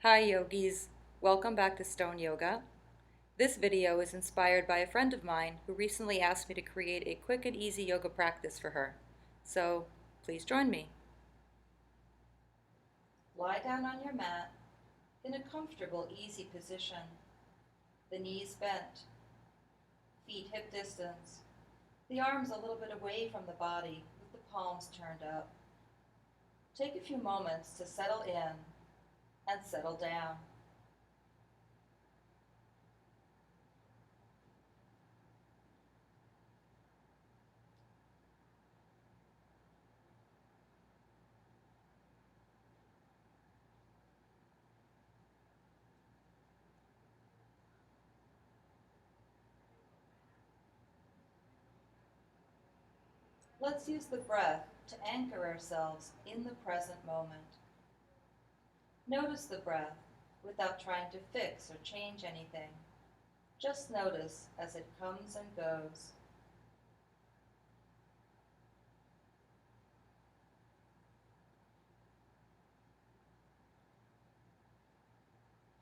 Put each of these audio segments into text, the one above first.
Hi yogis, welcome back to Stone Yoga. This video is inspired by a friend of mine who recently asked me to create a quick and easy yoga practice for her. So please join me. Lie down on your mat in a comfortable, easy position. The knees bent, feet hip distance, the arms a little bit away from the body with the palms turned up. Take a few moments to settle in and settle down. Let's use the breath to anchor ourselves in the present moment. Notice the breath without trying to fix or change anything. Just notice as it comes and goes.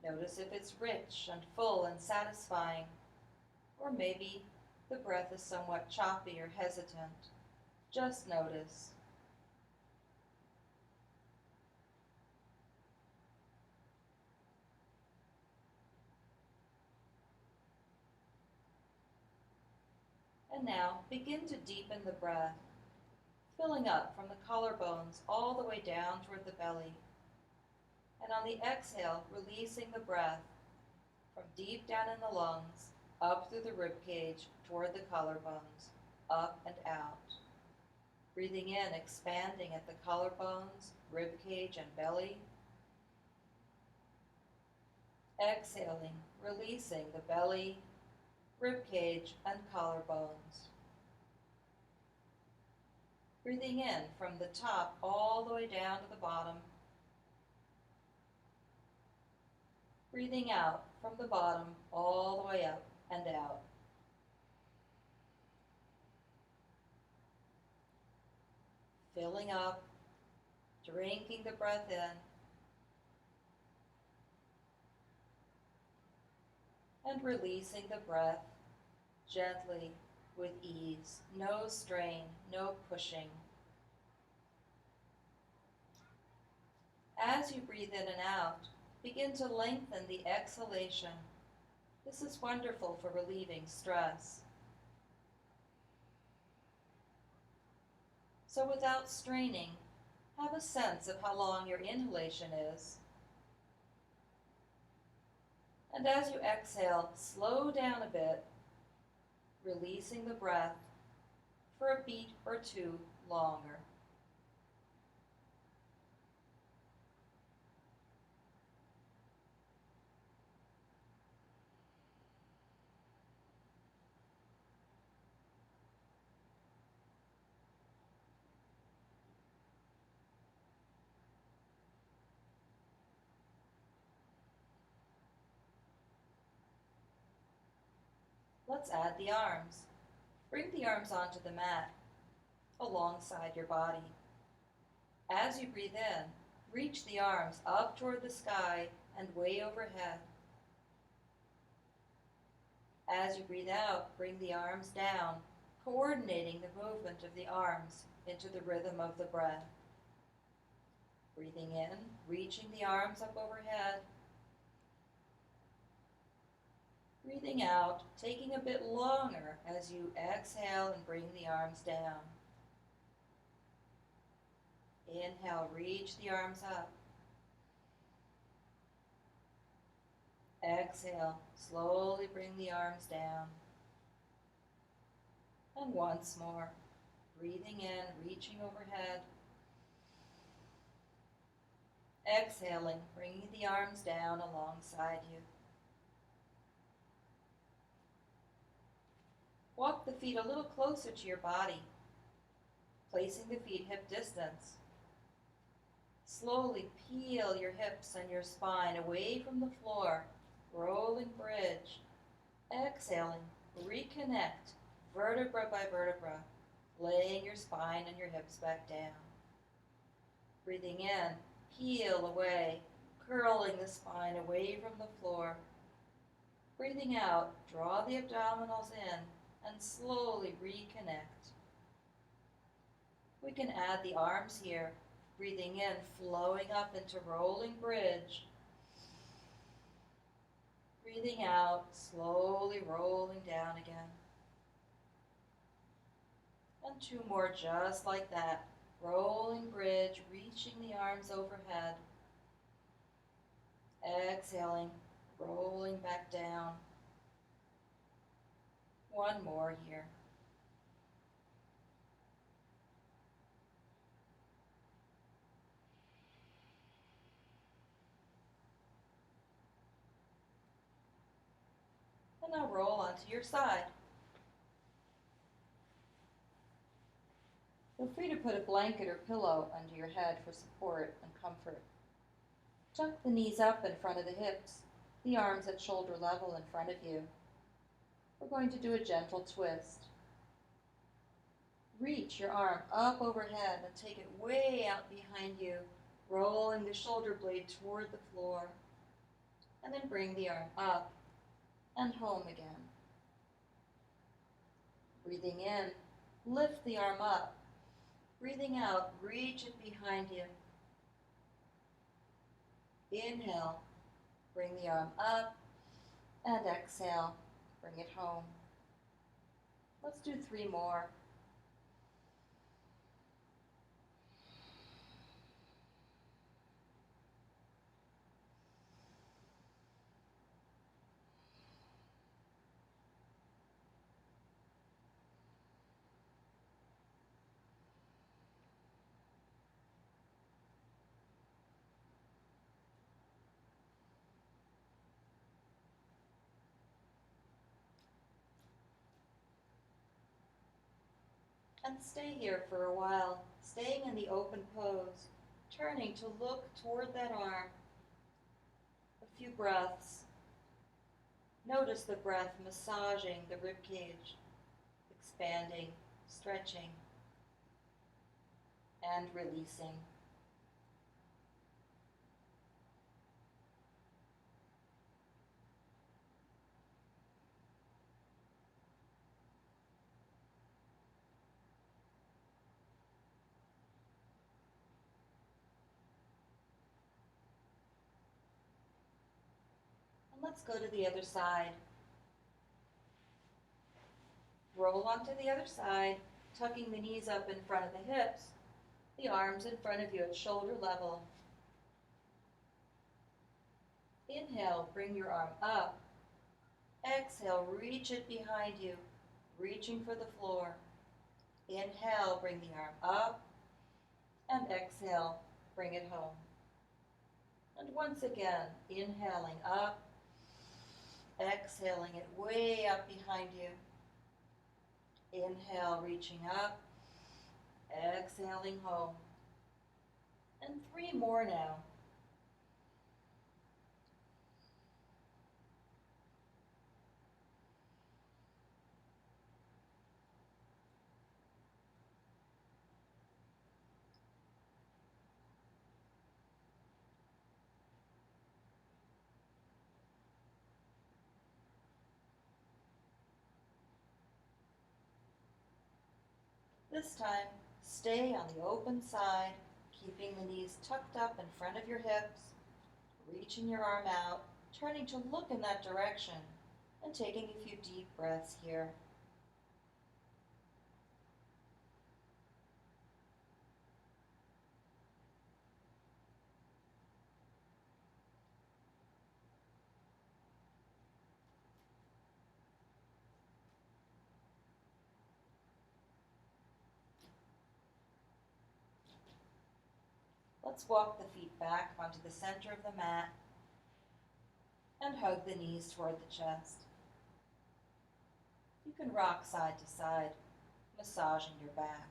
Notice if it's rich and full and satisfying, or maybe the breath is somewhat choppy or hesitant. Just notice. And now begin to deepen the breath, filling up from the collarbones all the way down toward the belly. And on the exhale, releasing the breath from deep down in the lungs, up through the rib cage toward the collarbones, up and out. Breathing in, expanding at the collarbones, rib cage, and belly. Exhaling, releasing the belly, rib cage, and collarbones. Breathing in from the top all the way down to the bottom. Breathing out from the bottom all the way up and out. Filling up, drinking the breath in, and releasing the breath gently with ease. No strain, no pushing. As you breathe in and out, begin to lengthen the exhalation. This is wonderful for relieving stress. So without straining, have a sense of how long your inhalation is. And as you exhale, slow down a bit, releasing the breath for a beat or two longer. Let's add the arms. Bring the arms onto the mat, alongside your body. As you breathe in, reach the arms up toward the sky and way overhead. As you breathe out, bring the arms down, coordinating the movement of the arms into the rhythm of the breath. Breathing in, reaching the arms up overhead. Breathing out, taking a bit longer as you exhale and bring the arms down. Inhale, reach the arms up. Exhale, slowly bring the arms down. And once more, breathing in, reaching overhead. Exhaling, bringing the arms down alongside you. Walk the feet a little closer to your body, placing the feet hip distance. Slowly peel your hips and your spine away from the floor, rolling bridge. Exhaling, reconnect vertebra by vertebra, laying your spine and your hips back down. Breathing in, peel away, curling the spine away from the floor. Breathing out, draw the abdominals in and slowly reconnect. We can add the arms here. Breathing in, flowing up into rolling bridge. Breathing out, slowly rolling down again. And 2 more just like that. Rolling bridge, reaching the arms overhead. Exhaling, rolling back down. 1 more here. And now roll onto your side. Feel free to put a blanket or pillow under your head for support and comfort. Tuck the knees up in front of the hips, the arms at shoulder level in front of you. We're going to do a gentle twist. Reach your arm up overhead and take it way out behind you, rolling the shoulder blade toward the floor. And then bring the arm up and home again. Breathing in, lift the arm up. Breathing out, reach it behind you. Inhale, bring the arm up, and exhale, bring it home. Let's do 3 more. And stay here for a while, staying in the open pose, turning to look toward that arm. A few breaths. Notice the breath massaging the rib cage, expanding, stretching, and releasing. And let's go to the other side. Roll onto the other side, tucking the knees up in front of the hips, the arms in front of you at shoulder level. Inhale, bring your arm up. Exhale, reach it behind you, reaching for the floor. Inhale, bring the arm up, and exhale, bring it home. And once again, inhaling up, exhaling it way up behind you. Inhale, reaching up, exhaling home. And 3 more now. This time, stay on the open side, keeping the knees tucked up in front of your hips, reaching your arm out, turning to look in that direction, and taking a few deep breaths here. Let's walk the feet back onto the center of the mat and hug the knees toward the chest. You can rock side to side, massaging your back.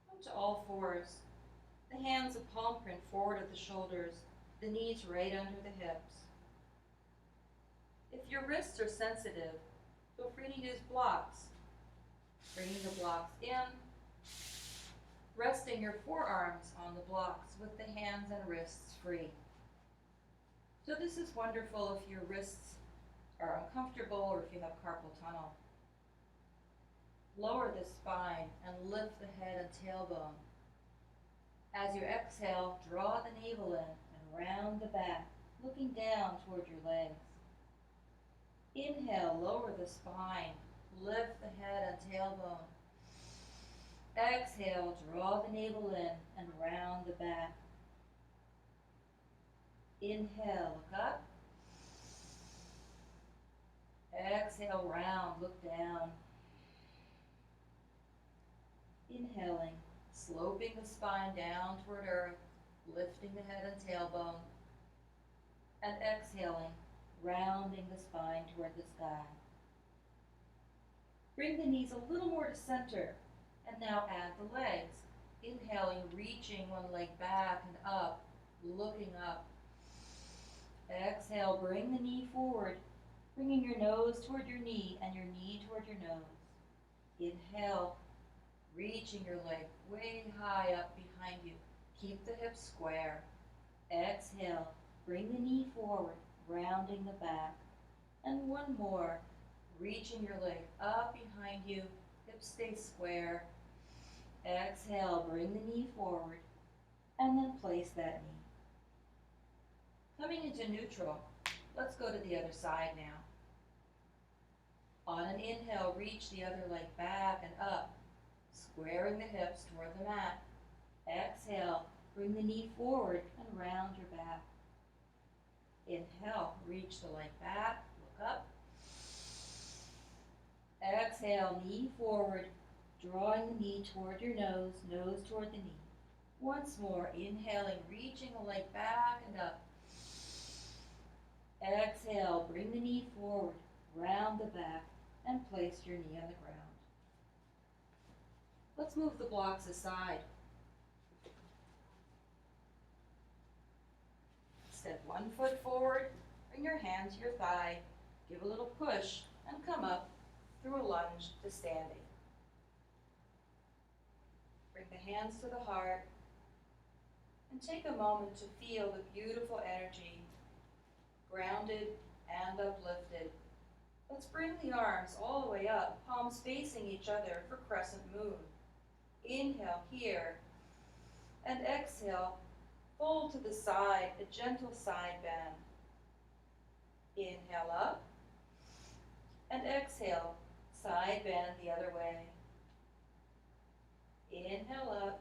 Come to all fours, the hands of palm print forward at the shoulders, the knees right under the hips. If your wrists are sensitive, feel free to use blocks, bringing the blocks in resting your forearms on the blocks with the hands and wrists free. So this is wonderful if your wrists are uncomfortable or if you have carpal tunnel. Lower the spine and lift the head and tailbone. As you exhale, draw the navel in and round the back, looking down toward your legs. Inhale, lower the spine, lift the head and tailbone. Exhale, draw the navel in and round the back. Inhale, look up. Exhale, round, look down. Inhaling, sloping the spine down toward earth, lifting the head and tailbone. And exhaling, rounding the spine toward the sky. Bring the knees a little more to center, and now add the legs. Inhaling, reaching one leg back and up, looking up. Exhale, bring the knee forward, bringing your nose toward your knee and your knee toward your nose. Inhale, reaching your leg way high up behind you. Keep the hips square. Exhale, bring the knee forward, rounding the back. And one more, reaching your leg up behind you, hips stay square. Exhale, bring the knee forward, and then place that knee. Coming into neutral, let's go to the other side now. On an inhale, reach the other leg back and up, squaring the hips toward the mat. Exhale, bring the knee forward and round your back. Inhale, reach the leg back, look up. Exhale, knee forward, drawing the knee toward your nose, nose toward the knee. Once more, inhaling, reaching the leg back and up. Exhale, bring the knee forward, round the back, and place your knee on the ground. Let's move the blocks aside. Step one foot forward, bring your hand to your thigh, give a little push, and come up through a lunge to standing. Bring the hands to the heart, and take a moment to feel the beautiful energy, grounded and uplifted. Let's bring the arms all the way up, palms facing each other for crescent moon. Inhale here, and exhale, fold to the side, a gentle side bend. Inhale up, and exhale, side bend the other way. Inhale up,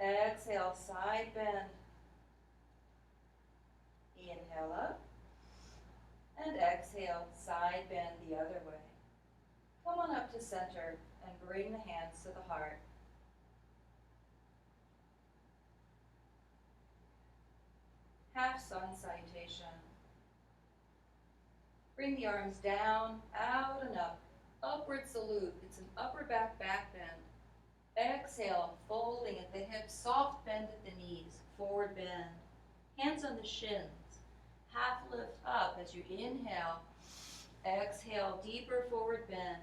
exhale, side bend. Inhale up, and exhale, side bend the other way. Come on up to center and bring the hands to the heart. Half sun salutation. Bring the arms down, out and up. Upward salute. It's an upper back bend. Exhale, folding at the hips, soft bend at the knees, forward bend. Hands on the shins. Half lift up as you inhale. Exhale, deeper forward bend.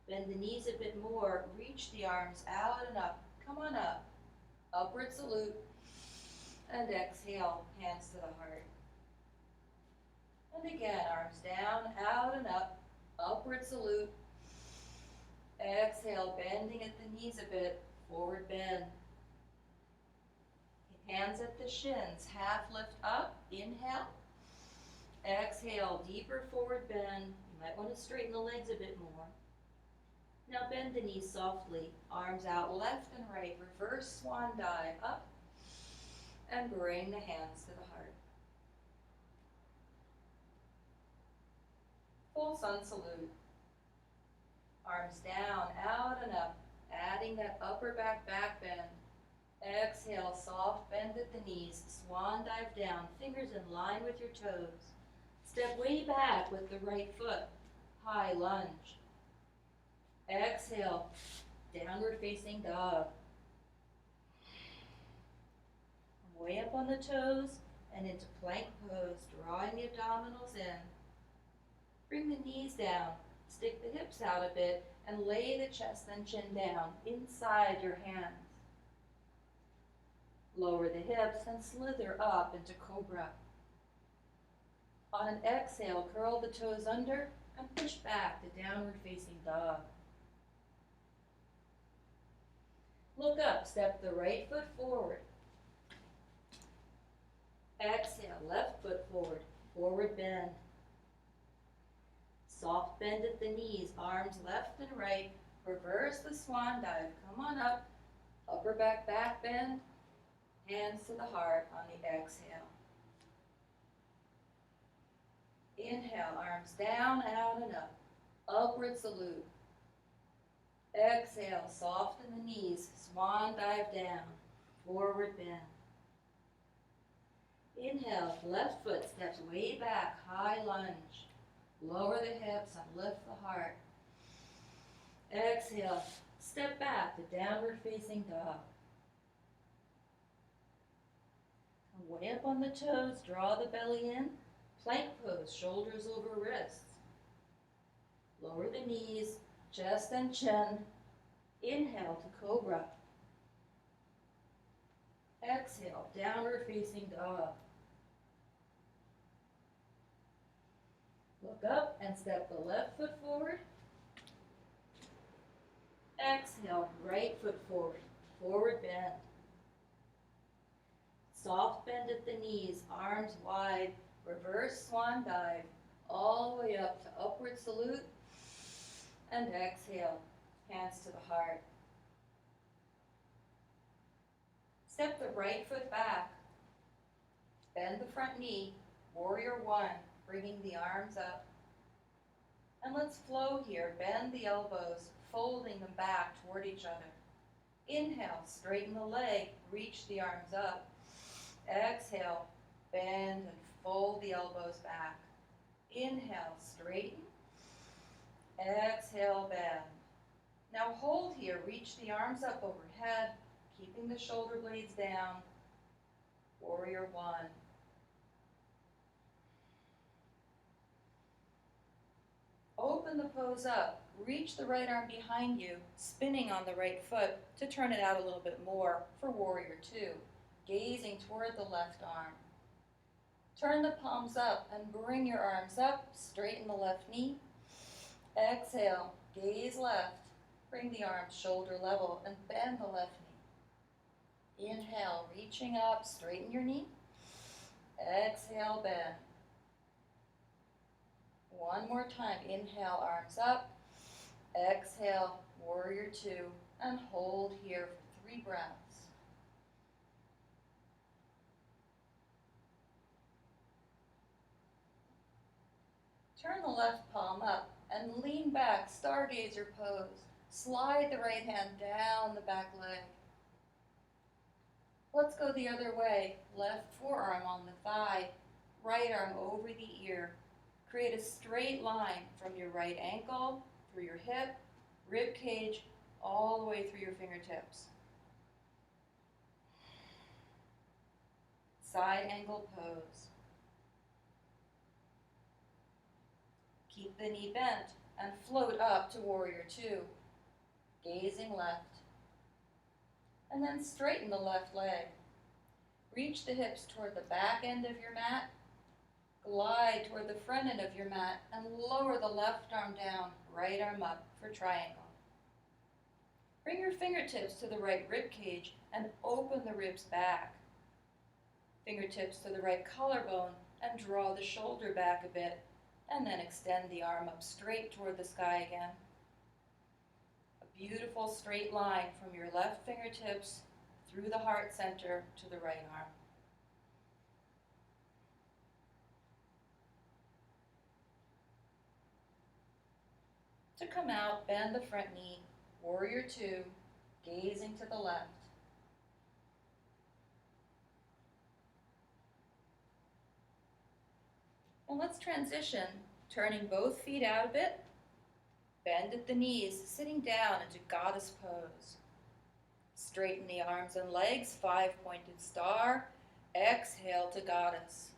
Bend the knees a bit more. Reach the arms out and up. Come on up. Upward salute. And exhale, hands to the heart. And again, arms down, out and up. Upward salute. Exhale, bending at the knees a bit. Forward bend. Hands at the shins. Half lift up. Inhale. Exhale, deeper forward bend. You might want to straighten the legs a bit more. Now bend the knees softly. Arms out left and right. Reverse swan dive up. And bring the hands to the heart. Full sun salute. Arms down, out and up, adding that upper back bend. Exhale, soft bend at the knees, swan dive down, fingers in line with your toes. Step way back with the right foot, high lunge. Exhale, downward facing dog. Way up on the toes and into plank pose, drawing the abdominals in. Bring the knees down, Stick the hips out a bit and lay the chest and chin down inside your hands. Lower the hips and slither up into cobra. On an exhale, curl the toes under and push back to downward facing dog. Look up, step the right foot forward. Exhale, left foot forward, forward bend. Soft bend at the knees, arms left and right. Reverse the swan dive. Come on up. Upper back bend. Hands to the heart on the exhale. Inhale, arms down, out and up. Upward salute. Exhale, soften the knees. Swan dive down. Forward bend. Inhale, left foot steps way back, high lunge. Lower the hips and lift the heart. Exhale, step back to downward facing dog. Come way up on the toes, draw the belly in. Plank pose, shoulders over wrists. Lower the knees, chest and chin. Inhale to cobra. Exhale, downward facing dog. Look up and step the left foot forward. Exhale, right foot forward, forward bend. Soft bend at the knees, arms wide, reverse swan dive, all the way up to upward salute, and exhale, hands to the heart. Step the right foot back, bend the front knee, warrior one, bringing the arms up. And let's flow here, bend the elbows, folding them back toward each other. Inhale, straighten the leg, reach the arms up. Exhale, bend and fold the elbows back. Inhale, straighten. Exhale, bend. Now hold here, reach the arms up overhead, keeping the shoulder blades down. Warrior one. Open the pose up. Reach the right arm behind you, spinning on the right foot to turn it out a little bit more for warrior two, gazing toward the left arm. Turn the palms up and bring your arms up, straighten the left knee. Exhale, gaze left, bring the arms shoulder level and bend the left knee. Inhale, reaching up, straighten your knee. Exhale, bend. One more time, inhale, arms up. Exhale, warrior two, and hold here for 3 breaths. Turn the left palm up and lean back, stargazer pose. Slide the right hand down the back leg. Let's go the other way. Left forearm on the thigh, right arm over the ear. Create a straight line from your right ankle, through your hip, rib cage, all the way through your fingertips. Side angle pose. Keep the knee bent and float up to warrior two, gazing left. And then straighten the left leg. Reach the hips toward the back end of your mat. Glide toward the front end of your mat and lower the left arm down, right arm up for triangle. Bring your fingertips to the right rib cage and open the ribs back. Fingertips to the right collarbone and draw the shoulder back a bit, and then extend the arm up straight toward the sky again. A beautiful straight line from your left fingertips through the heart center to the right arm. To come out, bend the front knee, warrior two, gazing to the left. And let's transition, turning both feet out a bit. Bend at the knees, sitting down into goddess pose. Straighten the arms and legs, 5-pointed star. Exhale to goddess.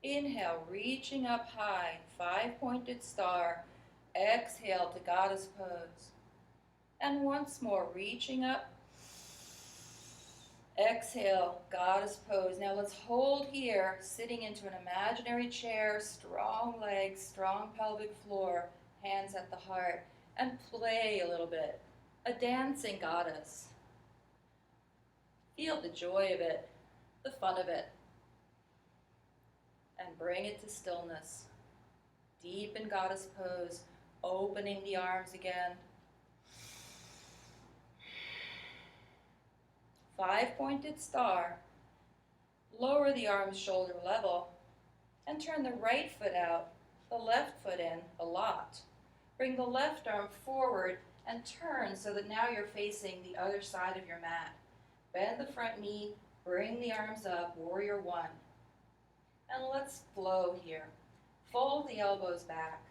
Inhale, reaching up high, 5-pointed star. Exhale to goddess pose. And once more, reaching up. Exhale, goddess pose. Now let's hold here, sitting into an imaginary chair, strong legs, strong pelvic floor, hands at the heart, and play a little bit. A dancing goddess. Feel the joy of it, the fun of it, and bring it to stillness. Deep in goddess pose, opening the arms again. 5-pointed star. Lower the arms shoulder level and turn the right foot out, the left foot in a lot. Bring the left arm forward and turn so that now you're facing the other side of your mat. Bend the front knee, bring the arms up, warrior one. And let's flow here. Fold the elbows back.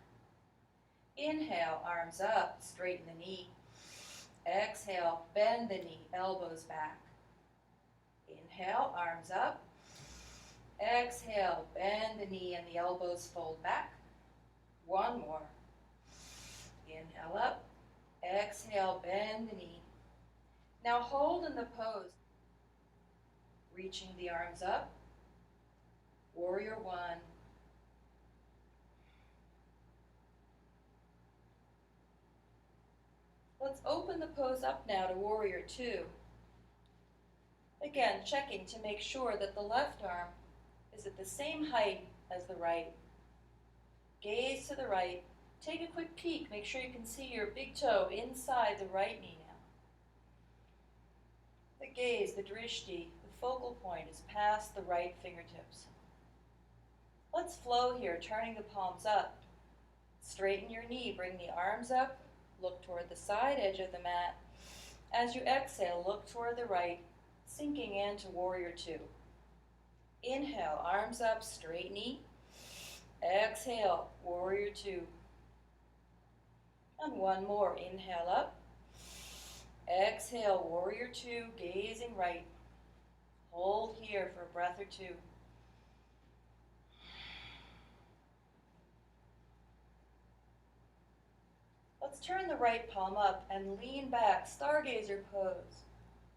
Inhale, arms up, straighten the knee. Exhale, bend the knee, elbows back. Inhale, arms up. Exhale, bend the knee and the elbows fold back. One more. Inhale up. Exhale, bend the knee. Now hold in the pose. Reaching the arms up. Warrior one. Let's open the pose up now to warrior two. Again, checking to make sure that the left arm is at the same height as the right. Gaze to the right. Take a quick peek. Make sure you can see your big toe inside the right knee now. The gaze, the drishti, the focal point is past the right fingertips. Let's flow here, turning the palms up. Straighten your knee, bring the arms up, look toward the side edge of the mat. As you exhale, look toward the right, sinking into warrior two. Inhale, arms up, straight knee. Exhale, warrior two. And one more, inhale up. Exhale, warrior two, gazing right. Hold here for a breath or two. Let's turn the right palm up and lean back, stargazer pose.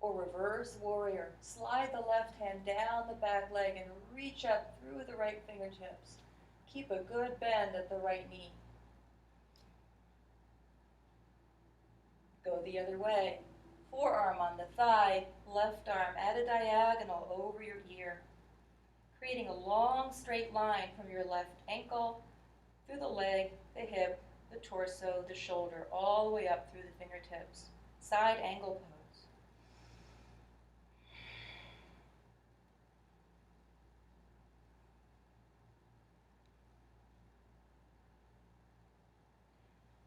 Or reverse warrior. Slide the left hand down the back leg and reach up through the right fingertips. Keep a good bend at the right knee. Go the other way. Forearm on the thigh, left arm at a diagonal over your ear. Creating a long straight line from your left ankle, through the leg, the hip, the torso, the shoulder, all the way up through the fingertips. Side angle pose.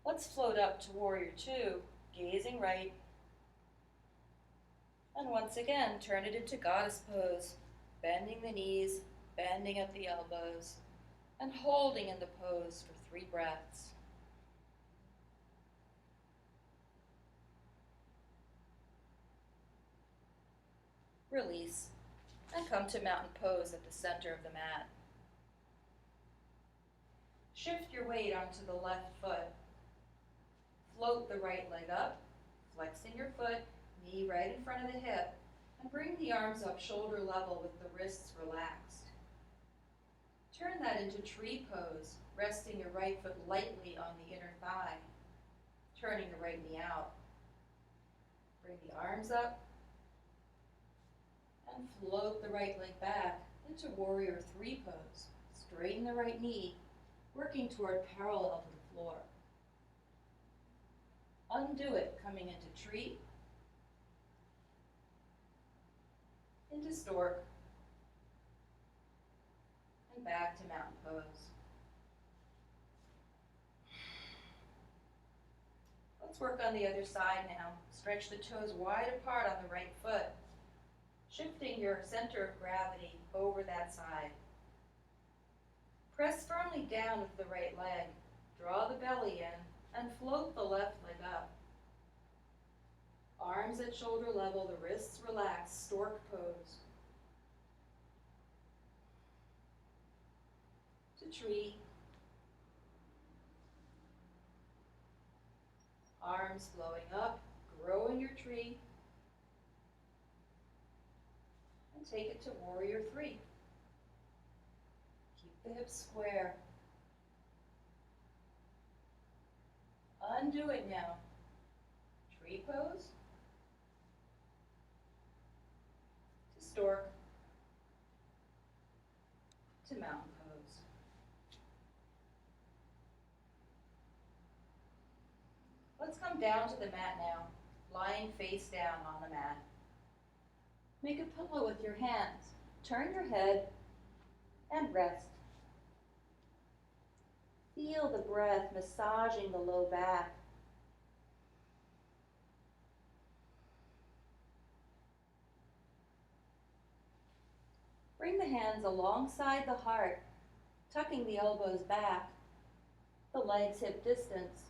Let's float up to warrior two, gazing right. And once again, turn it into goddess pose, bending the knees, bending at the elbows, and holding in the pose for 3 breaths. Release, and come to mountain pose at the center of the mat. Shift your weight onto the left foot. Float the right leg up, flexing your foot, knee right in front of the hip, and bring the arms up shoulder level with the wrists relaxed. Turn that into tree pose, resting your right foot lightly on the inner thigh, turning the right knee out. Bring the arms up, and float the right leg back into warrior three pose. Straighten the right knee, working toward parallel to the floor. Undo it, coming into tree, into stork, and back to mountain pose. Let's work on the other side now. Stretch the toes wide apart on the right foot, shifting your center of gravity over that side. Press firmly down with the right leg. Draw the belly in and float the left leg up. Arms at shoulder level, the wrists relaxed, stork pose. To tree. arms flowing up, growing your tree, and take it to warrior 3. Keep the hips square. Undo it now. Tree pose to stork to mountain pose. Let's come down to the mat now, lying face down on the mat. Make a pillow with your hands. Turn your head and rest. Feel the breath massaging the low back. Bring the hands alongside the heart, tucking the elbows back, the legs hip distance.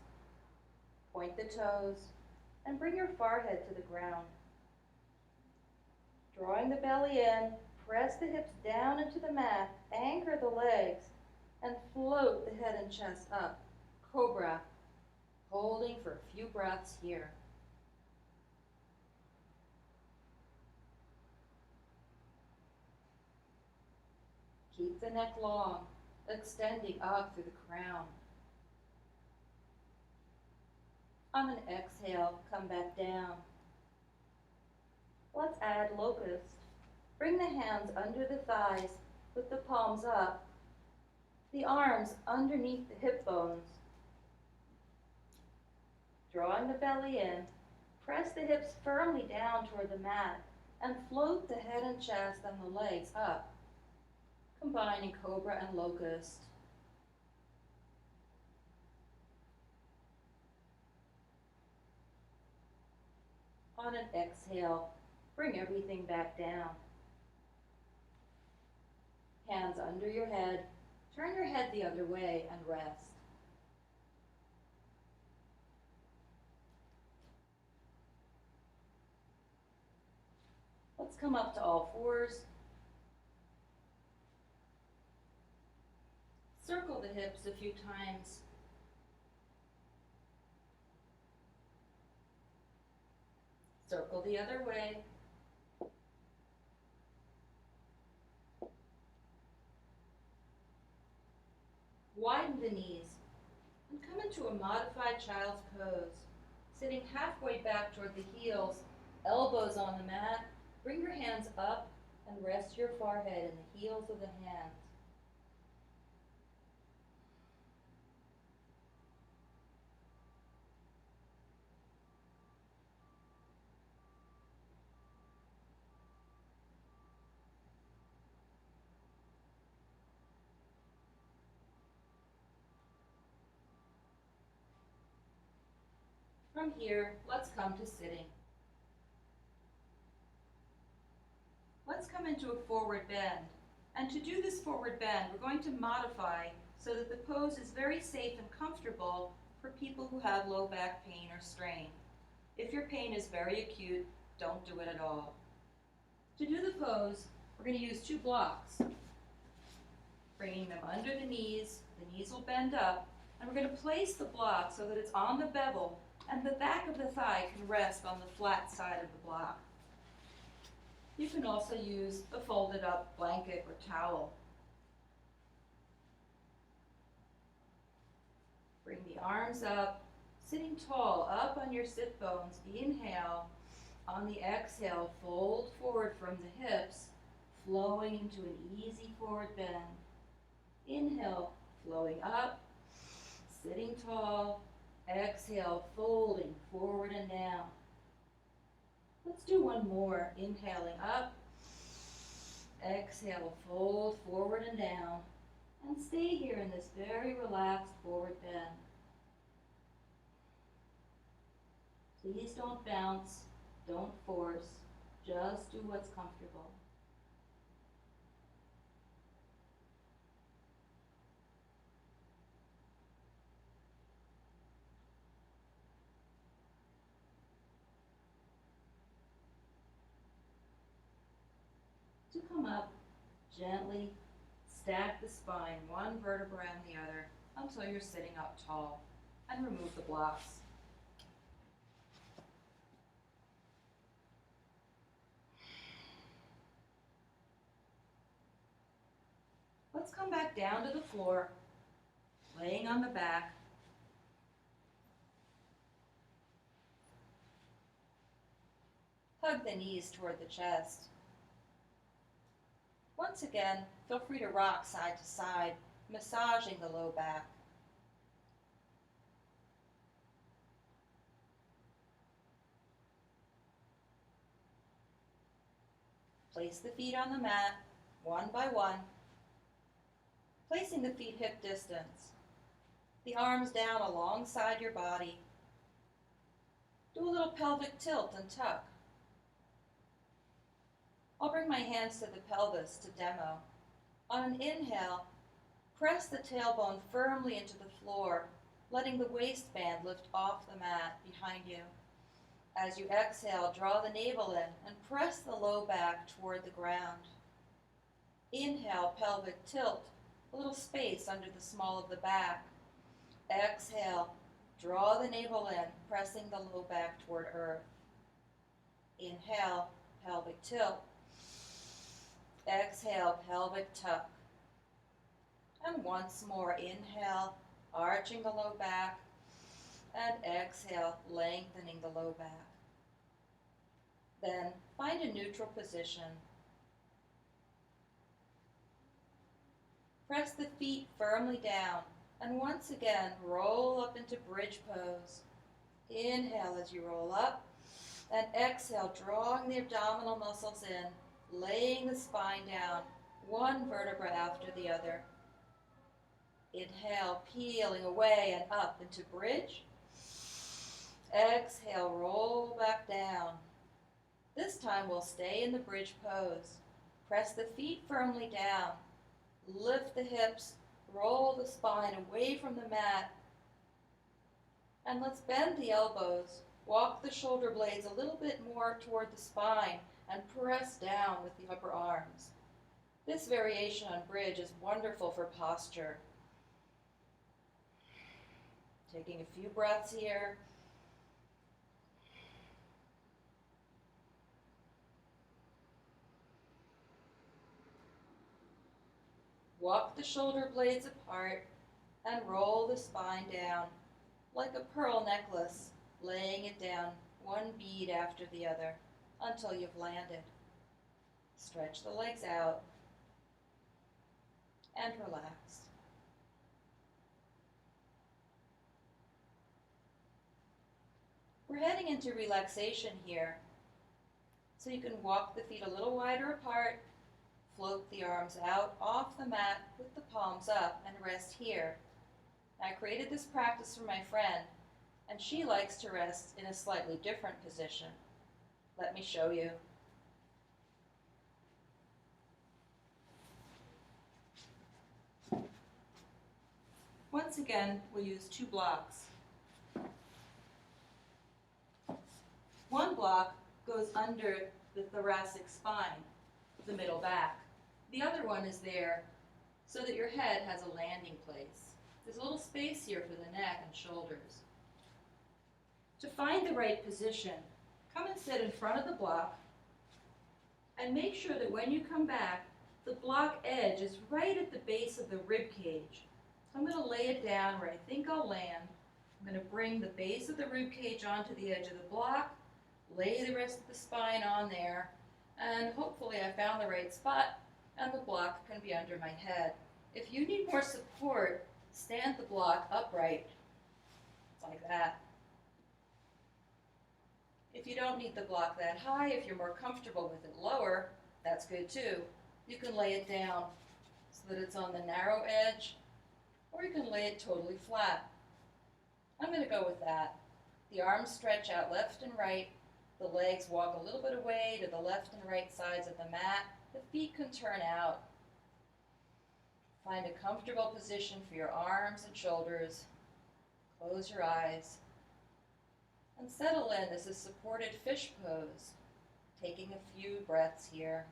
Point the toes and bring your forehead to the ground. Drawing the belly in, press the hips down into the mat, anchor the legs, and float the head and chest up. Cobra, holding for a few breaths here. Keep the neck long, extending up through the crown. On an exhale, come back down. Let's add locust. Bring the hands under the thighs with the palms up, the arms underneath the hip bones. Drawing the belly in, press the hips firmly down toward the mat and float the head and chest and the legs up, combining cobra and locust. On an exhale, bring everything back down. Hands under your head, turn your head the other way and rest. Let's come up to all fours. Circle the hips a few times. Circle the other way. Widen the knees and come into a modified child's pose, sitting halfway back toward the heels, elbows on the mat. Bring your hands up and rest your forehead in the heels of the hands. From here, let's come to sitting. Let's come into a forward bend. And to do this forward bend, we're going to modify so that the pose is very safe and comfortable for people who have low back pain or strain. If your pain is very acute, don't do it at all. To do the pose, we're going to use 2 blocks. Bringing them under the knees will bend up, and we're going to place the block so that it's on the bevel and the back of the thigh can rest on the flat side of the block. You can also use a folded up blanket or towel. Bring the arms up, sitting tall, up on your sit bones. Inhale. On the exhale, fold forward from the hips, flowing into an easy forward bend. Inhale, flowing up, sitting tall. Exhale, folding forward and down. Let's do one more. Inhaling up. Exhale, fold forward and down. And stay here in this very relaxed forward bend. Please don't bounce, don't force, just do what's comfortable. To come up, gently stack the spine, one vertebra and the other, until you're sitting up tall, and remove the blocks. come back down to the floor, laying on the back. Hug the knees toward the chest. Once again, feel free to rock side to side, massaging the low back. Place the feet on the mat, one by one, placing the feet hip distance. The arms down alongside your body. Do a little pelvic tilt and tuck. I'll bring my hands to the pelvis to demo. On an inhale, press the tailbone firmly into the floor, letting the waistband lift off the mat behind you. As you exhale, draw the navel in and press the low back toward the ground. Inhale, pelvic tilt, a little space under the small of the back. Exhale, draw the navel in, pressing the low back toward earth. Inhale, pelvic tilt. Exhale, pelvic tuck. And once more, inhale, arching the low back, and exhale, lengthening the low back. Then find a neutral position. Press the feet firmly down, and once again, roll up into bridge pose. Inhale as you roll up, and exhale, drawing the abdominal muscles in, laying the spine down, one vertebra after the other. Inhale, peeling away and up into bridge. Exhale, roll back down. This time we'll stay in the bridge pose. Press the feet firmly down. Lift the hips, roll the spine away from the mat. And let's bend the elbows. Walk the shoulder blades a little bit more toward the spine and press down with the upper arms. This variation on bridge is wonderful for posture. Taking a few breaths here. Walk the shoulder blades apart and roll the spine down like a pearl necklace, laying it down one bead after the other until you've landed. Stretch the legs out and relax. We're heading into relaxation here, so you can walk the feet a little wider apart, float the arms out off the mat with the palms up, and rest here. I created this practice for my friend, and she likes to rest in a slightly different position. Let me show you. Once again, we'll use two blocks. One block goes under the thoracic spine, the middle back. The other one is there so that your head has a landing place. There's a little space here for the neck and shoulders. To find the right position, come and sit in front of the block and make sure that when you come back, the block edge is right at the base of the rib cage. So I'm going to lay it down where I think I'll land. I'm going to bring the base of the rib cage onto the edge of the block, lay the rest of the spine on there, and hopefully I found the right spot and the block can be under my head. If you need more support, stand the block upright, like that. If you don't need the block that high, if you're more comfortable with it lower, that's good too. You can lay it down so that it's on the narrow edge, or you can lay it totally flat. I'm going to go with that. The arms stretch out left and right. The legs walk a little bit away to the left and right sides of the mat. The feet can turn out. Find a comfortable position for your arms and shoulders. Close your eyes. And settle in. This is supported fish pose. Taking a few breaths here.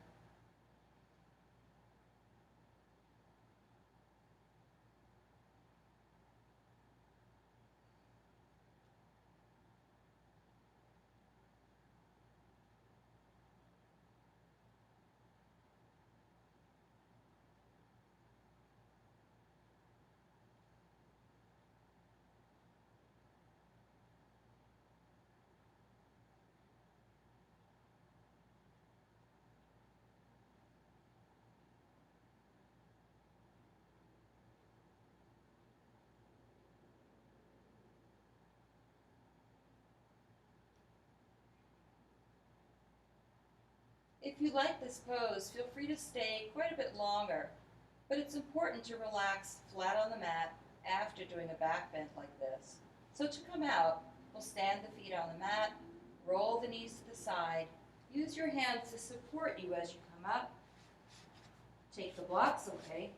If you like this pose, feel free to stay quite a bit longer, but it's important to relax flat on the mat after doing a back bend like this. So to come out, we'll stand the feet on the mat, roll the knees to the side, use your hands to support you as you come up, take the blocks away,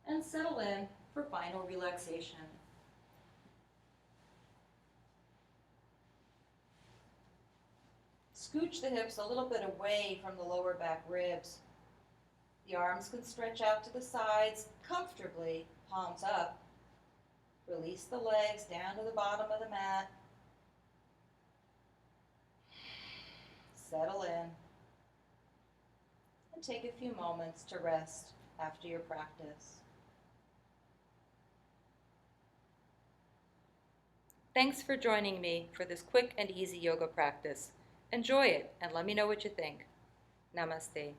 and settle in for final relaxation. Scooch the hips a little bit away from the lower back ribs. The arms can stretch out to the sides comfortably, palms up. Release the legs down to the bottom of the mat. Settle in. And take a few moments to rest after your practice. Thanks for joining me for this quick and easy yoga practice. Enjoy it and let me know what you think. Namaste.